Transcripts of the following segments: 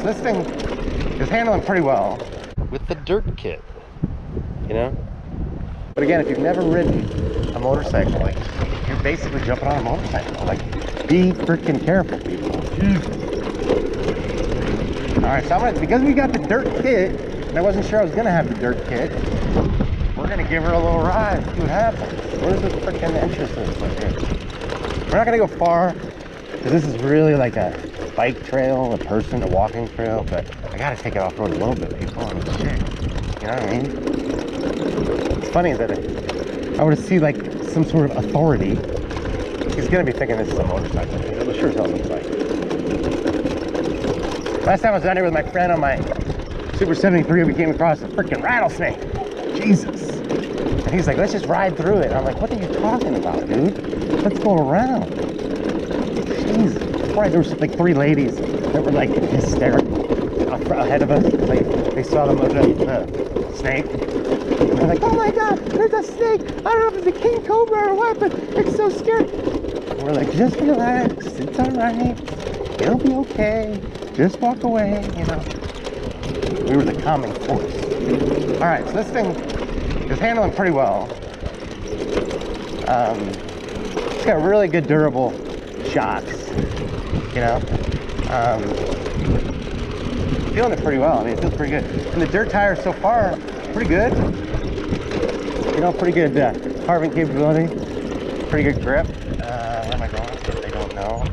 so this thing is handling pretty well with the dirt kit, you know? But again, if you've never ridden a motorcycle, like, you're basically jumping on a motorcycle. Like, be freaking careful, people. Alright, so because we got the dirt kit, and I wasn't sure I was gonna have the dirt kit, we're gonna give her a little ride, see what happens. Where's the freaking entrance to this place here? We're not gonna go far, because this is really like a bike trail, a walking trail, but I gotta take it off-road a little bit, people. I mean, shit. You know what I mean? It's funny that if I were to see like some sort of authority, he's gonna be thinking this is a motorcycle. It sure as hell looks like. Last time I was down here with my friend on my Super 73, we came across a freaking rattlesnake. Jesus. And he's like, let's just ride through it. And I'm like, what are you talking about, dude? Let's go around. Jesus. Right, there was like 3 ladies that were like hysterical ahead of us. They saw the snake. And they're like, oh my God, there's a snake. I don't know if it's a king cobra or what, but it's so scary. And we're like, just relax. It's all right. It'll be okay. Just walk away, you know. We were the calming force. All right, so this thing is handling pretty well. It's got really good durable shocks, you know. Feeling it pretty well. I mean, it feels pretty good. And the dirt tires so far, pretty good. You know, pretty good carving capability. Pretty good grip. Where am I going? I don't know.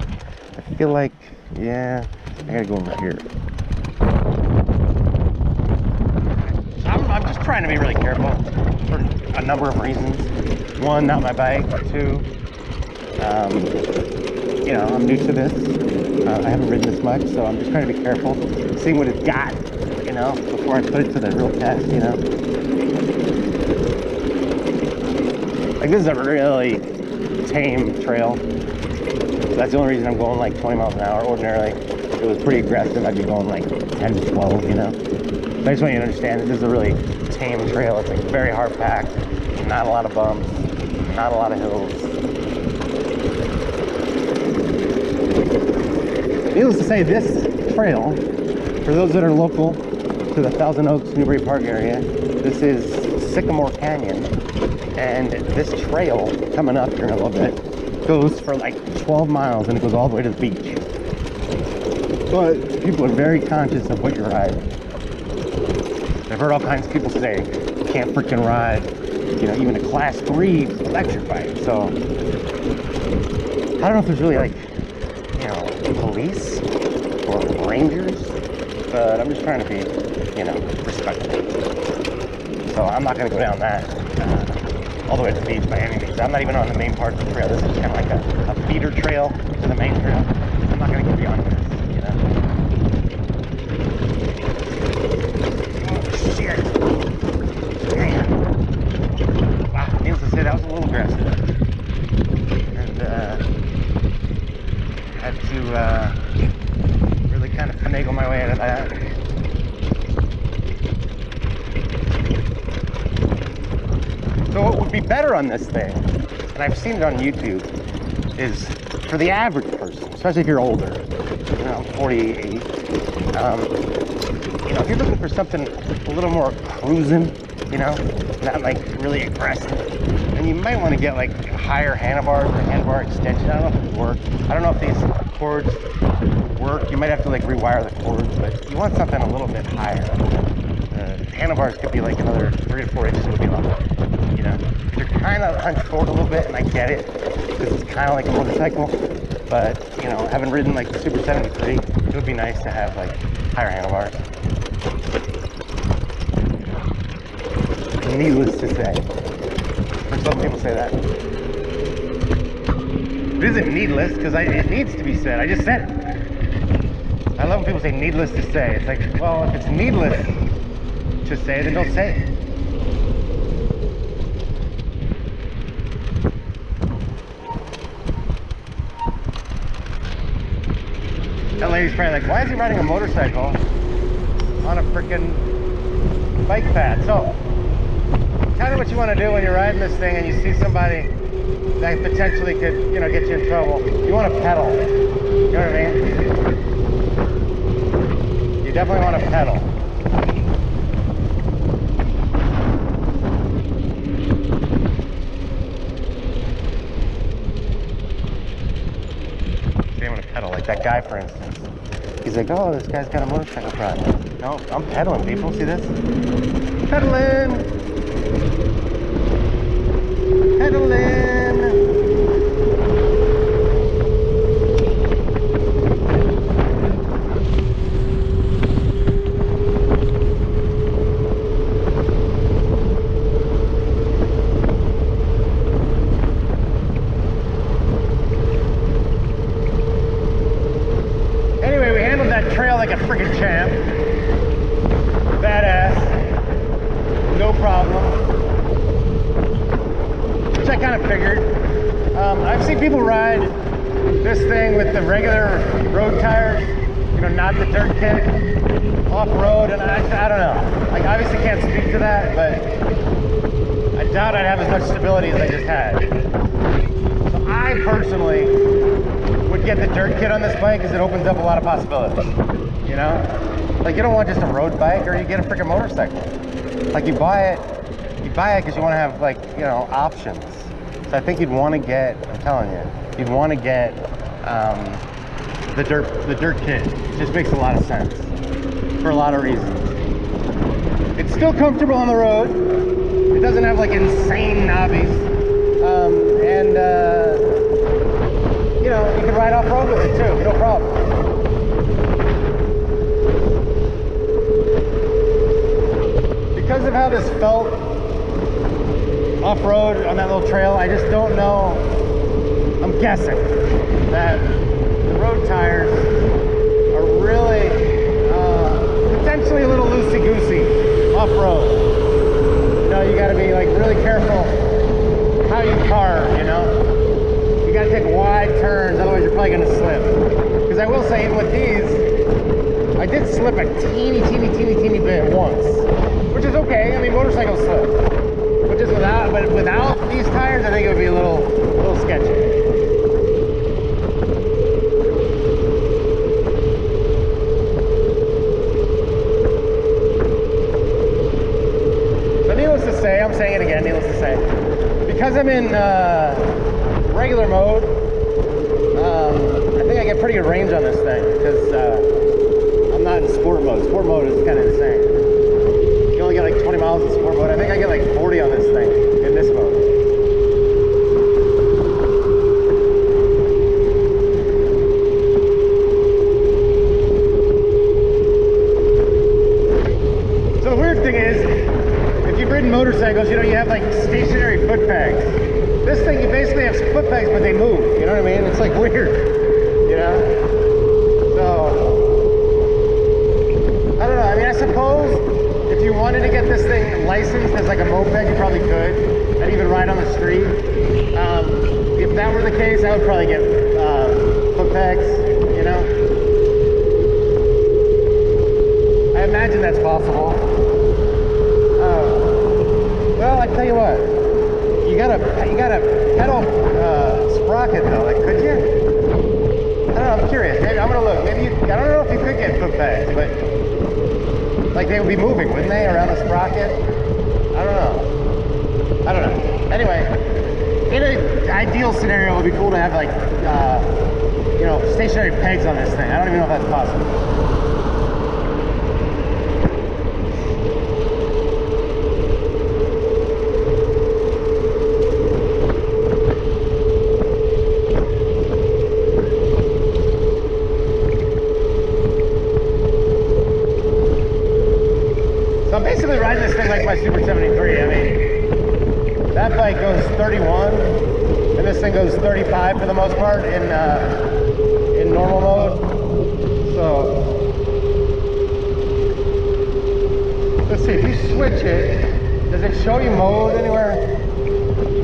I feel like, yeah, I gotta go over here. So I'm just trying to be really careful for a number of reasons. 1, not my bike. 2, you know, I'm new to this. I haven't ridden this much, so I'm just trying to be careful, seeing what it's got, you know, before I put it to the real test, you know. Like, this is a really tame trail. That's the only reason I'm going like 20 miles an hour. Ordinarily, if it was pretty aggressive, I'd be going like 10 to 12, you know. But I just want you to understand that this is a really tame trail. It's like very hard packed, not a lot of bumps, not a lot of hills. Needless to say, this trail, for those that are local to the Thousand Oaks, Newbury Park area, this is Sycamore Canyon, and this trail coming up here in a little bit goes for like 12 miles and it goes all the way to the beach. But people are very conscious of what you're riding. I've heard all kinds of people say you can't freaking ride, you know, even a class 3 electric bike. So I don't know if there's really like, you know, police or rangers, but I'm just trying to be, you know, respectful. So I'm not going to go down that all the way to the beach by any means. I'm not even on the main part of the trail. This is kind of like a feeder trail to the main trail. I'm not going to get beyond this, you know. Oh, shit. Man. Wow, needless to say, that was a little aggressive. And had to really kind of finagle my way out of that. So what would be better on this thing, and I've seen it on YouTube, is for the average person, especially if you're older, you know, 48, you know, if you're looking for something a little more cruising, you know, not like really aggressive, then you might want to get like higher handlebars or handlebar extension. I don't know if it works. I don't know if these cords work. You might have to like rewire the cords, but you want something a little bit higher. Handlebars could be like another 3 to 4 inches would be a lot better. You know, you're kind of hunched forward a little bit, and I get it, because it's kind of like a motorcycle, but, you know, having ridden like the Super 73, it would be nice to have like higher handlebars. Needless to say. Some people say that. It isn't needless, because it needs to be said. I just said it. I love when people say needless to say. It's like, well, if it's needless to say, then don't say it. That lady's probably like, why is he riding a motorcycle on a freaking bike path? So, tell me what you want to do when you're riding this thing and you see somebody that potentially could, you know, get you in trouble. You want to pedal. You know what I mean? you definitely want to pedal. See, I'm gonna pedal like that guy, for instance. He's like, oh, this guy's got a motorcycle project. No, I'm pedaling, people. See this? Pedaling! Pedaling! Anyway, we handled that trail like a freaking champ. Badass. No problem. Which I kind of figured. I've seen people ride this thing with the regular road tires, you know, not the dirt kit, off-road, and I don't know. Like, obviously can't speak to that, but I doubt I'd have as much stability as I just had. So I personally would get the dirt kit on this bike because it opens up a lot of possibilities, you know? Like, you don't want just a road bike, or you get a freaking motorcycle. Like, you buy it because you want to have, like, you know, options. So I think you'd want to get, I'm telling you, you'd want to get the dirt kit. It just makes a lot of sense for a lot of reasons. It's still comfortable on the road. It doesn't have like insane knobbies, and you know, you can ride off road with it too, no problem. Because of how this felt off-road on that little trail, I just don't know. I'm guessing that the road tires are really potentially a little loosey-goosey off-road. You know, you gotta be like really careful how you carve, you know? You gotta take wide turns, otherwise you're probably gonna slip. Because I will say, even with these, I did slip a teeny bit once, which is okay. I mean, motorcycles slip. But just without these tires, I think it would be a little sketchy. So needless to say, I'm saying it again, needless to say, because I'm in regular mode, I think I get pretty good range on this thing, because I'm not in sport mode. Sport mode is kind of insane. You only get like 20 miles in sport mode. I think I get like 40 on this thing in this mode. So the weird thing is, if you've ridden motorcycles, you know, you have like stationary foot pegs. This thing, you basically have foot pegs, but they move. You know what I mean? It's like weird, you know? So, I don't know. I mean, I suppose if you wanted to get this thing licensed as like a moped, you probably could, and even ride on the street. If that were the case, I would probably get foot pegs, you know? I imagine that's possible. Well, I tell you what, you got a pedal sprocket though. Like, could you? I don't know. I'm curious. Maybe I'm gonna look. Maybe I don't know if you could get foot pegs, but like they would be moving, wouldn't they, around the sprocket? I don't know. Anyway, in an ideal scenario, it would be cool to have like you know, stationary pegs on this thing. I don't even know if that's possible. So I'm basically riding this thing like my Super 73. I mean, that bike goes 31, and this thing goes 35 for the most part in normal mode. So let's see, if you switch it, does it show you mode anywhere?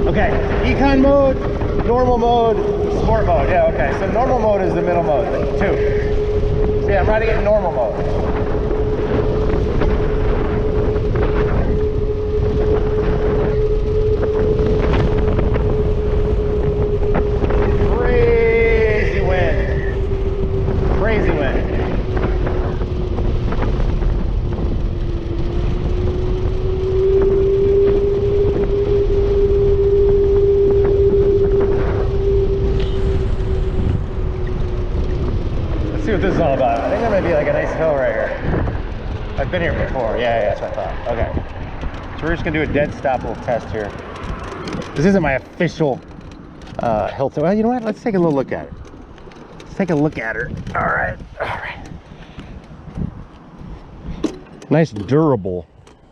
Okay, econ mode, normal mode, sport mode. Yeah, okay. So normal mode is the middle mode, 2. So yeah, I'm riding it in normal mode. see what this is all about. I think there might be like a nice hill right here. I've been here before. Yeah, that's what I thought. Okay. So we're just gonna do a dead stop little test here. This isn't my official hill tour. Well, you know what? Let's take a little look at it. Let's take a look at her. All right. Nice durable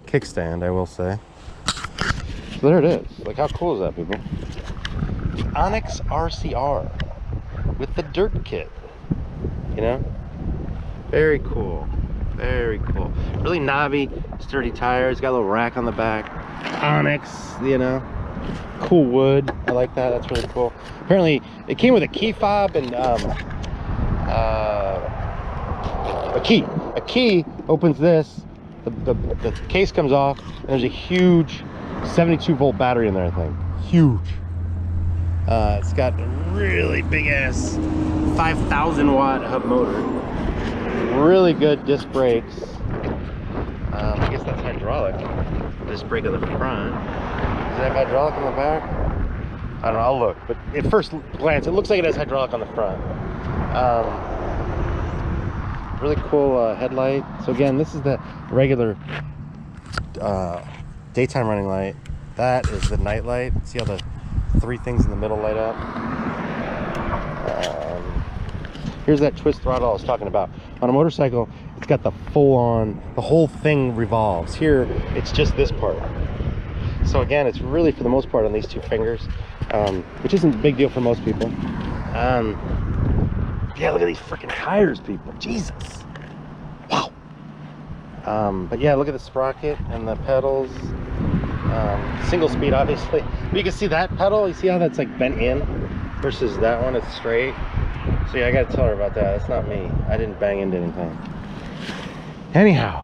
kickstand, I will say. So there it is. Like, how cool is that, people? ONYX RCR with the dirt kit. You know? Very cool. Very cool. Really knobby, sturdy tires. Got a little rack on the back. ONYX, you know. Cool wood. I like that. That's really cool. Apparently, it came with a key fob and a key. A key opens this. The case comes off, and there's a huge 72-volt battery in there, I think. Huge. It's got a really big ass 5,000 watt hub motor. Really good disc brakes. I guess that's hydraulic. Disc brake on the front. Does it have hydraulic on the back? I don't know, I'll look. But at first glance, it looks like it has hydraulic on the front. Really cool headlight. So again, this is the regular daytime running light. That is the night light. See how the three things in the middle light up? Here's that twist throttle I was talking about. On a motorcycle, it's got the full-on, the whole thing revolves. Here, it's just this part. So again, it's really, for the most part, on these two fingers, which isn't a big deal for most people. Yeah, look at these freaking tires, people. Jesus. Wow. But yeah, look at the sprocket and the pedals. Single speed, obviously. But you can see that pedal. You see how that's like bent in versus that one, it's straight. So yeah, I gotta tell her about that. That's not me. I didn't bang into anything. Anyhow,